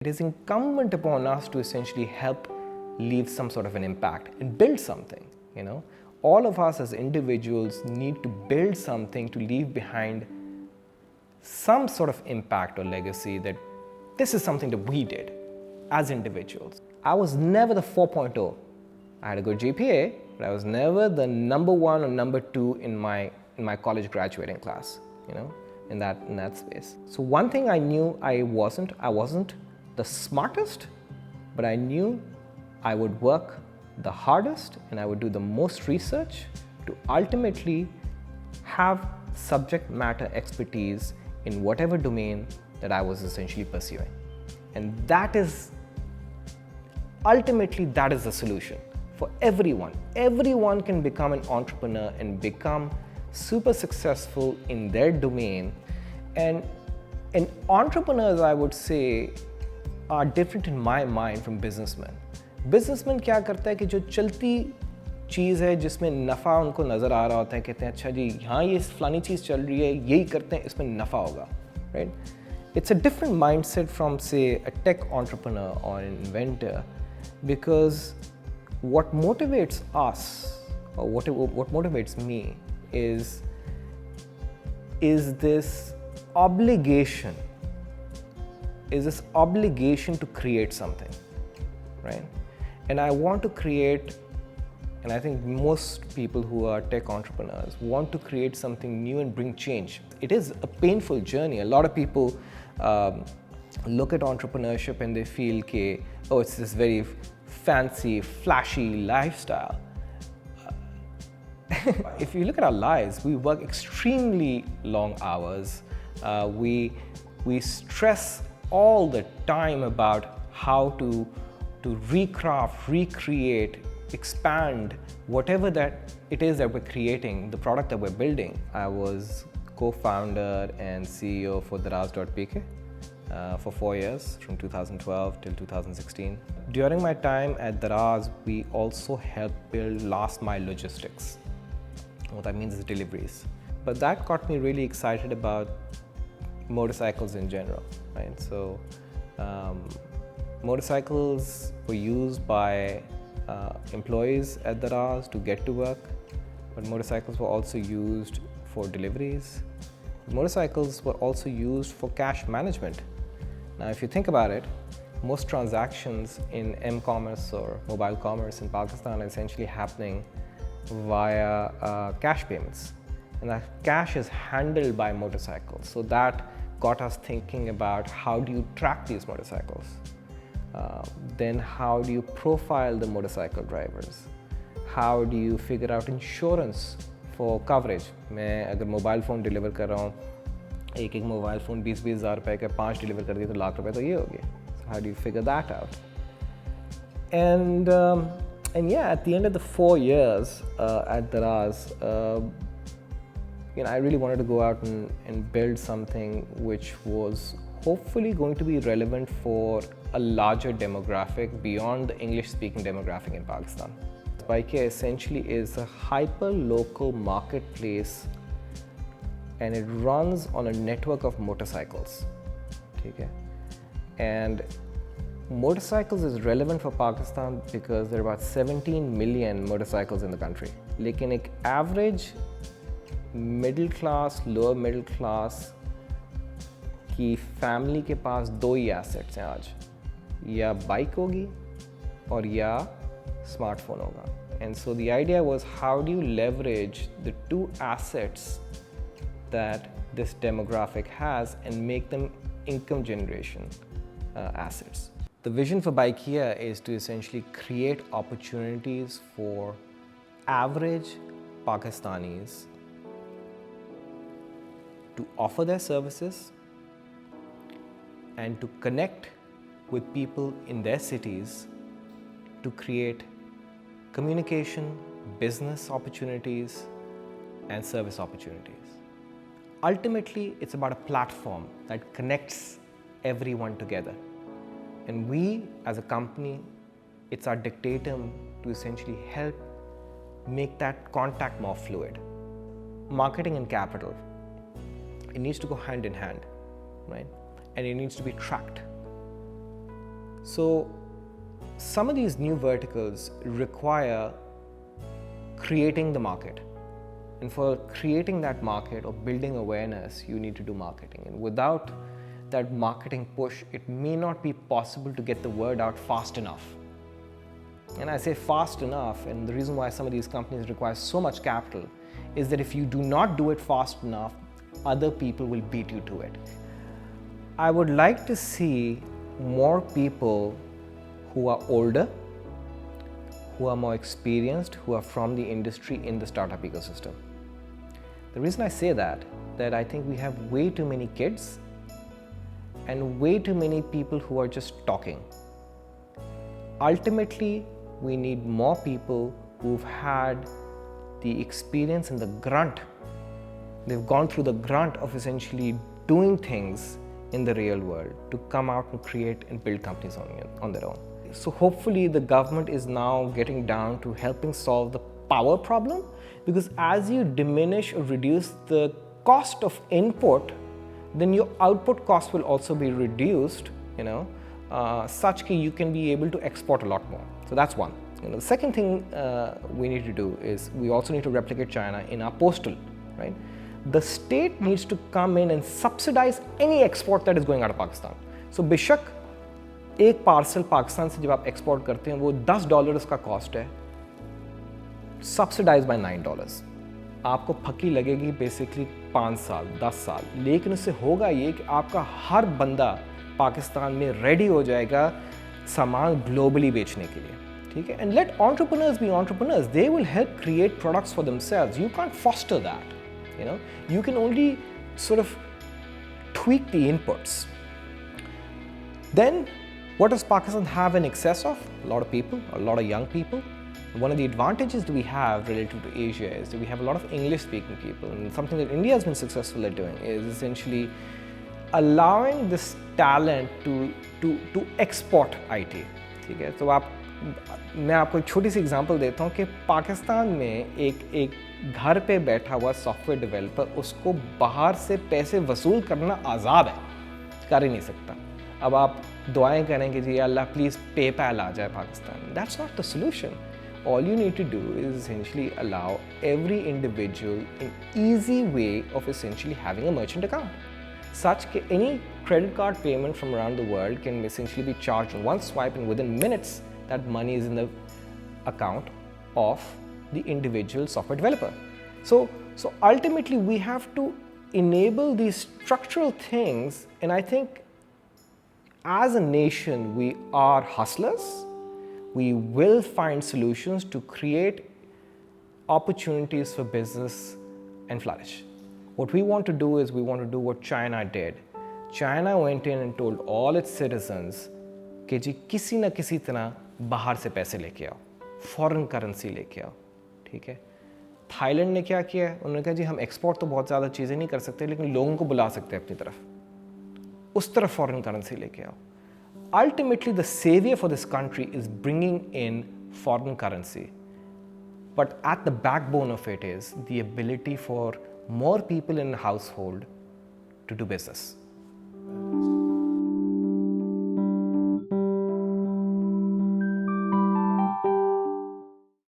It is incumbent upon us to essentially help leave some sort of an impact and build something, All of us as individuals need to build something to leave behind some sort of impact or legacy that this is something that we did as individuals. I was never the 4.0. I had a good GPA, but I was never the number 1 or number 2 in my college graduating class, in that space. So one thing I knew I wasn't the smartest, but I knew I would work the hardest and I would do the most research to ultimately have subject matter expertise in whatever domain that I was essentially pursuing. And that is the solution for everyone. Everyone can become an entrepreneur and become super successful in their domain. And entrepreneurs, I would say, are different in my mind from businessmen. Businessman क्या करता है कि जो चलती चीज़ है जिसमें नफ़ा उनको नज़र आ रहा होता है, कहते हैं अच्छा जी यहाँ ये फलानी चीज़ चल रही है, यही करते हैं, इसमें नफ़ा होगा, right? It's a different mindset from, say, a tech entrepreneur or an inventor, because what motivates us, or what motivates me, is this obligation to create something, right? And I want to create, and I think most people who are tech entrepreneurs want to create something new and bring change. It is a painful journey. A lot of people look at entrepreneurship and they feel that, oh, it's this very fancy, flashy lifestyle. If you look at our lives, we work extremely long hours. We stress all the time about how to recraft, recreate, expand whatever that it is that we're creating, the product that we're building. I was co-founder and CEO for Bykea for 4 years, from 2012 till 2016. During my time at Daraz, we also helped build last mile logistics. What that means is deliveries. But that got me really excited about motorcycles in general, right? So motorcycles were used by employees at Daraz to get to work, but motorcycles were also used for deliveries. Motorcycles were also used for cash management. Now, if you think about it, most transactions in m-commerce or mobile commerce in Pakistan are essentially happening via cash payments. And that cash is handled by motorcycles. So that got us thinking about how do you track these motorcycles? Then how do you profile the motorcycle drivers? How do you figure out insurance for coverage? मैं अगर mobile phone deliver कर रहा हूँ, एक mobile phone 20-20 हज़ार रुपए का 5 deliver कर दिए तो लाख रुपए तो ये हो गए. So how do you figure that out? And yeah, at the end of the 4 years at Daraz, I really wanted to go out and build something which was hopefully going to be relevant for a larger demographic beyond the English-speaking demographic in Pakistan. Bykea essentially is a hyper-local marketplace, and it runs on a network of motorcycles. Okay? And motorcycles is relevant for Pakistan because there are about 17 million motorcycles in the country. लेकिन एक average middle class, lower middle class की family के पास 2 ही assets हैं आज, या bike होगी और या smartphone होगा. And so the idea was, how do you leverage the 2 assets that this demographic has and make them income generation assets? The vision for Bykea is to essentially create opportunities for average Pakistanis to offer their services and to connect with people in their cities to create communication, business opportunities, and service opportunities. Ultimately, it's about a platform that connects everyone together. And we, as a company, it's our dictatum to essentially help make that contact more fluid. Marketing and capital, it needs to go hand in hand, right? And it needs to be tracked. So some of these new verticals require creating the market. And for creating that market or building awareness, you need to do marketing. And without that marketing push, it may not be possible to get the word out fast enough. And I say fast enough, and the reason why some of these companies require so much capital is that if you do not do it fast enough, other people will beat you to it. I would like to see more people who are older, who are more experienced, who are from the industry in the startup ecosystem. The reason I say that I think we have way too many kids and way too many people who are just talking. Ultimately, we need more people who've had the experience and the grunt. They've gone through the grunt of essentially doing things in the real world to come out and create and build companies on their own. So hopefully the government is now getting down to helping solve the power problem, because as you diminish or reduce the cost of input, then your output cost will also be reduced, such that you can be able to export a lot more. So that's one. The second thing we need to do is we also need to replicate China in our postal, right? The state needs to come in and subsidize any export that is going out of Pakistan. So बेशक एक parcel Pakistan से जब आप export करते हैं वो $10 का cost है, सब्सिडाइज बाय $9. आपको फकी लगेगी बेसिकली 5 साल 10 साल, लेकिन उससे होगा ये कि आपका हर बंदा पाकिस्तान में रेडी हो जाएगा सामान ग्लोबली बेचने के लिए, ठीक है? And let entrepreneurs be entrepreneurs, they will help create products for themselves. You can't foster that, you can only sort of tweak the inputs. Then what does Pakistan have in excess of? A lot of people, a lot of young people. One of the advantages that we have relative to Asia is that we have a lot of English speaking people, and something that India has been successful at doing is essentially allowing this talent to export IT. ठीक है? तो मैं आपको एक छोटी सी example देता हूँ कि पाकिस्तान में एक घर पे बैठा हुआ सॉफ्टवेयर डेवलपर, उसको बाहर से पैसे वसूल करना आज़ाद है, कर ही नहीं सकता. अब आप दुआएं करें कि जी अल्लाह प्लीज़ पेपैल आ जाए Pakistan. That's not the solution. All you need to do is essentially allow every individual an easy way of essentially having a merchant account, such that any credit card payment from around the world can essentially be charged in one swipe, and within minutes that money is in the account of the individual software developer. So ultimately we have to enable these structural things, and I think as a nation we are hustlers. We will find solutions to create opportunities for business and flourish. What we want to do is we want to do what China did. China went in and told all its citizens कि जी किसी ना किसी तरह बाहर से पैसे लेके आओ, फॉरेन करेंसी लेके आओ, ठीक है? थाईलैंड ने क्या किया? उन्होंने कहा जी हम एक्सपोर्ट तो बहुत ज़्यादा चीज़ें नहीं कर सकते, लेकिन लोगों को बुला सकते हैं अपनी तरफ, उस तरफ फॉरेन करेंसी लेके आओ. Ultimately, the savior for this country is bringing in foreign currency. But at the backbone of it is the ability for more people in a household to do business.